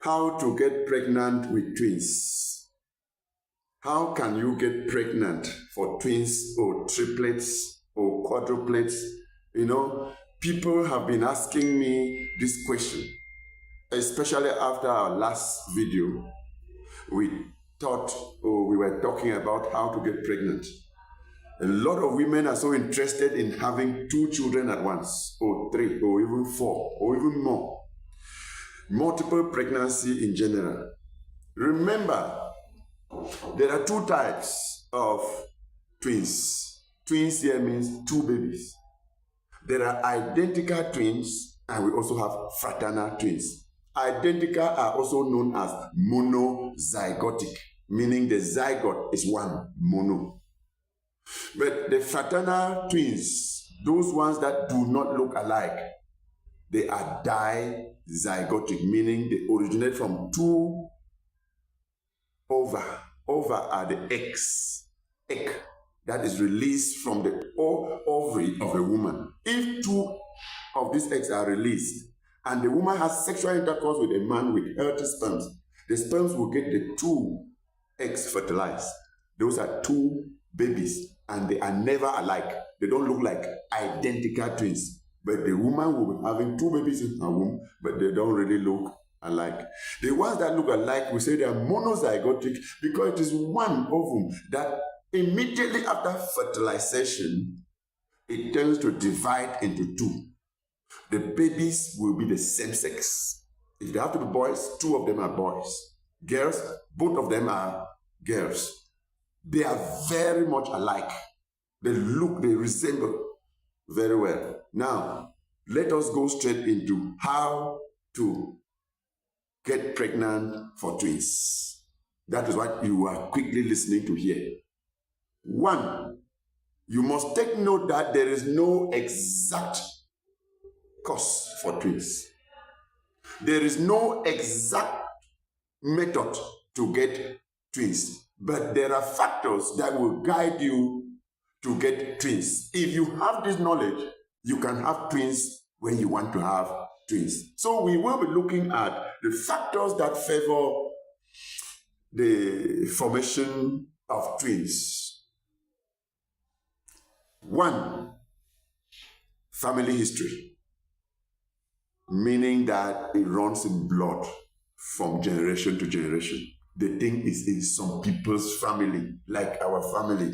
How to get pregnant with twins. How can you get pregnant for twins or triplets or quadruplets? People have been asking me this question, especially after our last video. We were talking about how to get pregnant. A lot of women are so interested in having 2 children at once, or 3, or even 4, or even more. Multiple pregnancy in general. Remember, there are 2 types of twins. Twins here means 2 babies. There are identical twins, and we also have fraternal twins. Identical are also known as monozygotic, meaning the zygote is one, mono. But the fraternal twins, those ones that do not look alike, they are dizygotic, meaning they originate from 2 ova. Ova are the egg that is released from the ovary of a woman. If 2 of these eggs are released and the woman has sexual intercourse with a man with healthy sperms, the sperms will get the 2 eggs fertilized. Those are 2 babies, and they are never alike. They don't look like identical twins. But the woman will be having 2 babies in her womb, but they don't really look alike. The ones that look alike, we say they are monozygotic because it is one ovum that immediately after fertilization, it tends to divide into 2. The babies will be the same sex. If they have to be boys, 2 of them are boys. Girls, both of them are girls. They are very much alike. They resemble very well. Now, let us go straight into how to get pregnant for twins. That is what you are quickly listening to here. 1, you must take note that there is no exact cause for twins. There is no exact method to get twins, but there are factors that will guide you to get twins. If you have this knowledge, you can have twins when you want to have twins. So we will be looking at the factors that favor the formation of twins. 1, family history, meaning that it runs in blood from generation to generation. The thing is in some people's family, like our family.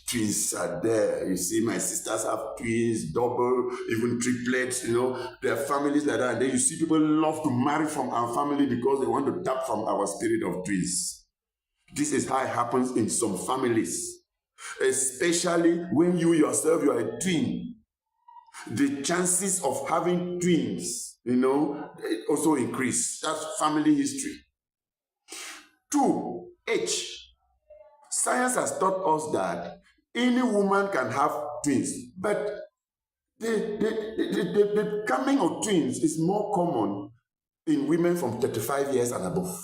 Twins are there. You see, my sisters have twins, double, even triplets, There are families like that. And then you see people love to marry from our family because they want to tap from our spirit of twins. This is how it happens in some families. Especially when you yourself, you are a twin. The chances of having twins, also increase. That's family history. 2, age. Science has taught us that any woman can have twins, but the coming of twins is more common in women from 35 years and above.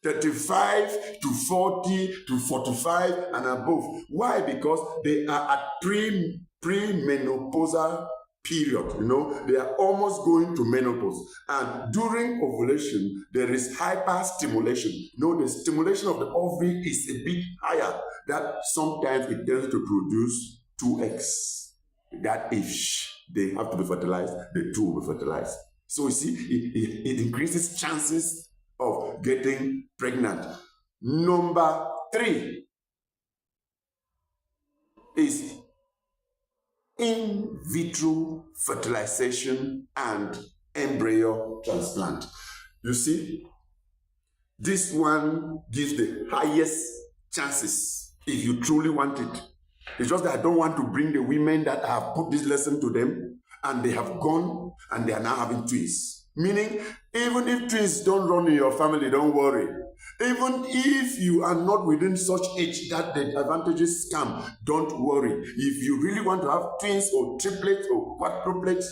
35 to 40 to 45 and above. Why? Because they are at premenopausal period. They are almost going to menopause. And during ovulation, there is hyperstimulation. The stimulation of the ovary is a bit higher. That sometimes it tends to produce 2 eggs. That if they have to be fertilized, the 2 will be fertilized. So you see, it increases chances of getting pregnant. Number 3 is in vitro fertilization and embryo transplant. You see, this one gives the highest chances if you truly want it. It's just that I don't want to bring the women that have put this lesson to them and they have gone and they are now having twins. Meaning, even if twins don't run in your family, don't worry. Even if you are not within such age that the advantages come, don't worry. If you really want to have twins or triplets or quadruplets,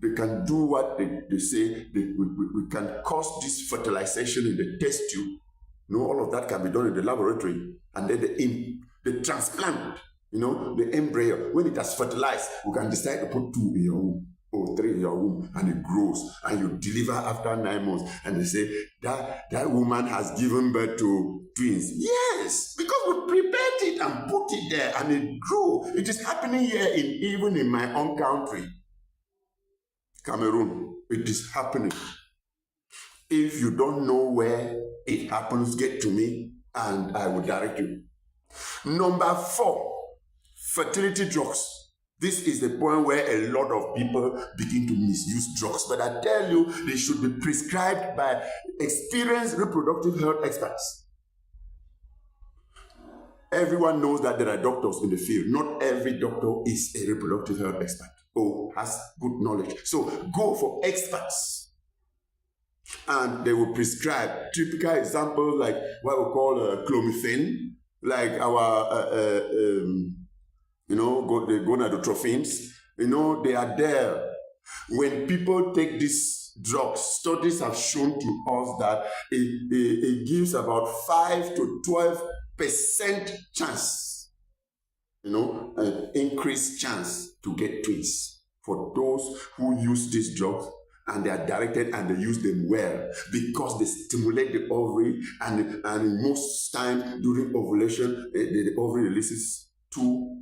they can do what they say. We can cause this fertilization in the test tube. All of that can be done in the laboratory. And then the transplant, the embryo, when it has fertilized, we can decide to put 2 in your womb. O3 in your womb, and it grows, and you deliver after 9 months, and they say that woman has given birth to twins. Yes, because we prepared it and put it there, and it grew. It is happening here, even in my own country, Cameroon. It is happening. If you don't know where it happens, get to me, and I will direct you. Number 4, fertility drugs. This is the point where a lot of people begin to misuse drugs. But I tell you, they should be prescribed by experienced reproductive health experts. Everyone knows that there are doctors in the field. Not every doctor is a reproductive health expert or has good knowledge. So go for experts. And they will prescribe typical examples like what we call clomiphene, like our the gonadotrophins, they are there. When people take these drugs, studies have shown to us that it gives about 5 to 12% chance, an increased chance to get twins for those who use these drugs, and they are directed and they use them well because they stimulate the ovary, and most time during ovulation, the ovary releases 2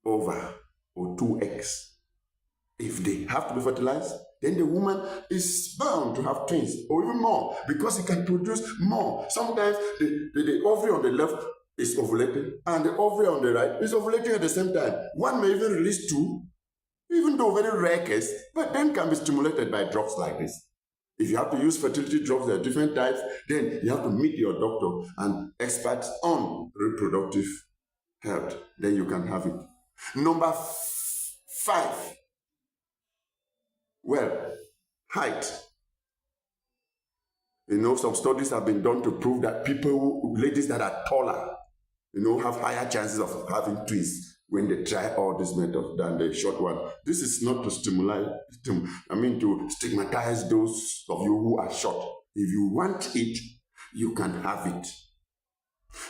ova or 2 eggs. If they have to be fertilized, then the woman is bound to have twins or even more because it can produce more. Sometimes the ovary on the left is ovulating and the ovary on the right is ovulating at the same time. One may even release 2, even though very rare case, but then can be stimulated by drugs like this. If you have to use fertility drugs, there are different types, then you have to meet your doctor and experts on reproductive health. Then you can have it. Number 5. Well, height. Some studies have been done to prove that ladies that are taller, have higher chances of having twins when they try all these methods than the short one. This is not to to stigmatize those of you who are short. If you want it, you can have it.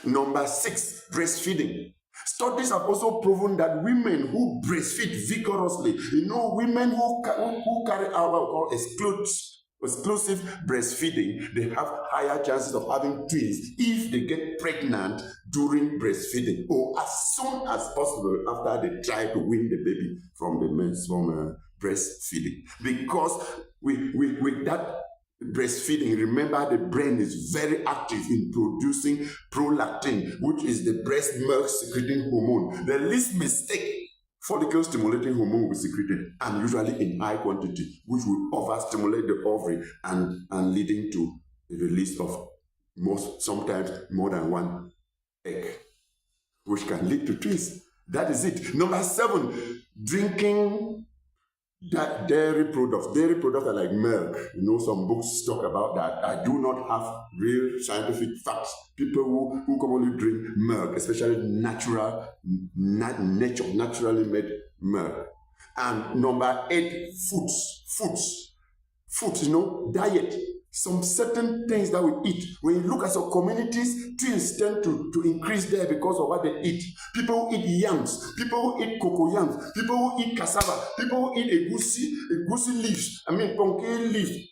Number 6, breastfeeding. Studies have also proven that women who breastfeed vigorously, women who carry out what we call exclusive breastfeeding, they have higher chances of having twins if they get pregnant during breastfeeding or as soon as possible after they try to win the baby from breastfeeding. Because with that breastfeeding, remember the brain is very active in producing prolactin, which is the breast milk secreting hormone. The least mistake, follicle stimulating hormone will be secreted, and usually in high quantity, which will overstimulate the ovary and leading to the release of sometimes more than 1 egg, which can lead to twins. That is it. Number 7, drinking dairy products. Dairy products are like milk. Some books talk about that. I do not have real scientific facts. People who commonly drink milk, especially naturally made milk. And number 8, foods, diet. Some certain things that we eat. When you look at some communities, twins tend to increase there because of what they eat. People who eat yams, people who eat cocoa yams, people who eat cassava, people who eat egusi leaves, pumpkin leaves,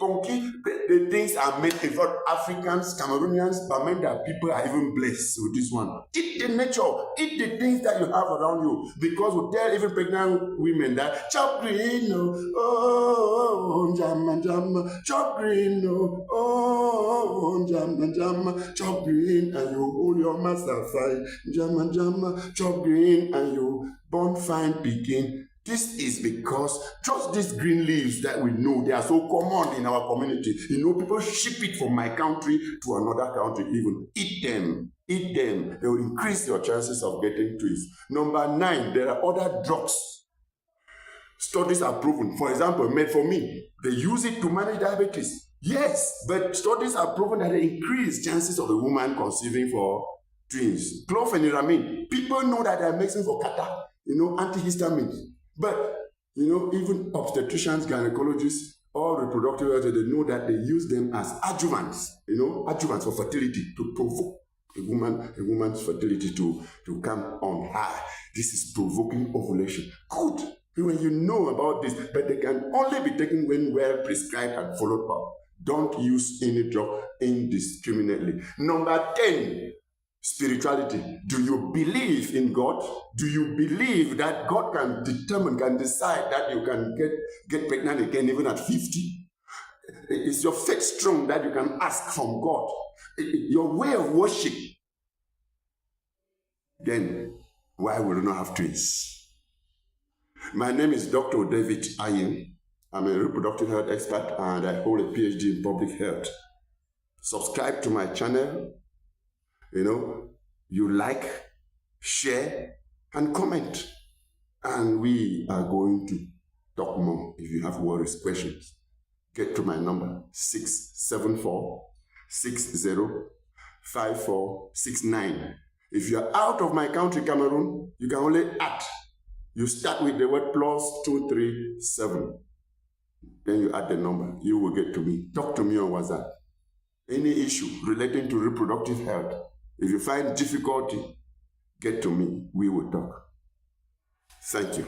the things are made. In fact, Africans, Cameroonians, Bamenda people are even blessed with this one. Eat the nature, eat the things that you have around you, because we tell even pregnant women that chop green, chop green, chop green and you hold your master fine, chop green and you born fine pikin. This is because just these green leaves that we know, they are so common in our community. People ship it from my country to another country even. Eat them. They will increase your chances of getting twins. Number 9, there are other drugs. Studies are proven. For example, metformin, they use it to manage diabetes. Yes, but studies have proven that they increase chances of a woman conceiving for twins. Chlorpheniramine, people know that they are medicine for catarrh, antihistamines. But, even obstetricians, gynecologists, all reproductive health, they know that they use them as adjuvants, adjuvants for fertility, to provoke a woman's fertility to come on high. This is provoking ovulation. Good. When you know about this, but they can only be taken when well prescribed and followed up. Don't use any drug indiscriminately. Number 10, spirituality. Do you believe in God? Do you believe that God can decide that you can get pregnant again even at 50? Is your faith strong that you can ask from God? Your way of worship. Then, why will you not have twins? My name is Dr. David Ayim. I'm a reproductive health expert and I hold a PhD in public health. Subscribe to my channel. You like, share, and comment. And we are going to talk more. If you have worries, questions, get to my number, 674-60-5469. If you are out of my country, Cameroon, you can only add. You start with the word +237. Then you add the number. You will get to me. Talk to me on WhatsApp. Any issue relating to reproductive health, if you find difficulty, get to me. We will talk. Thank you.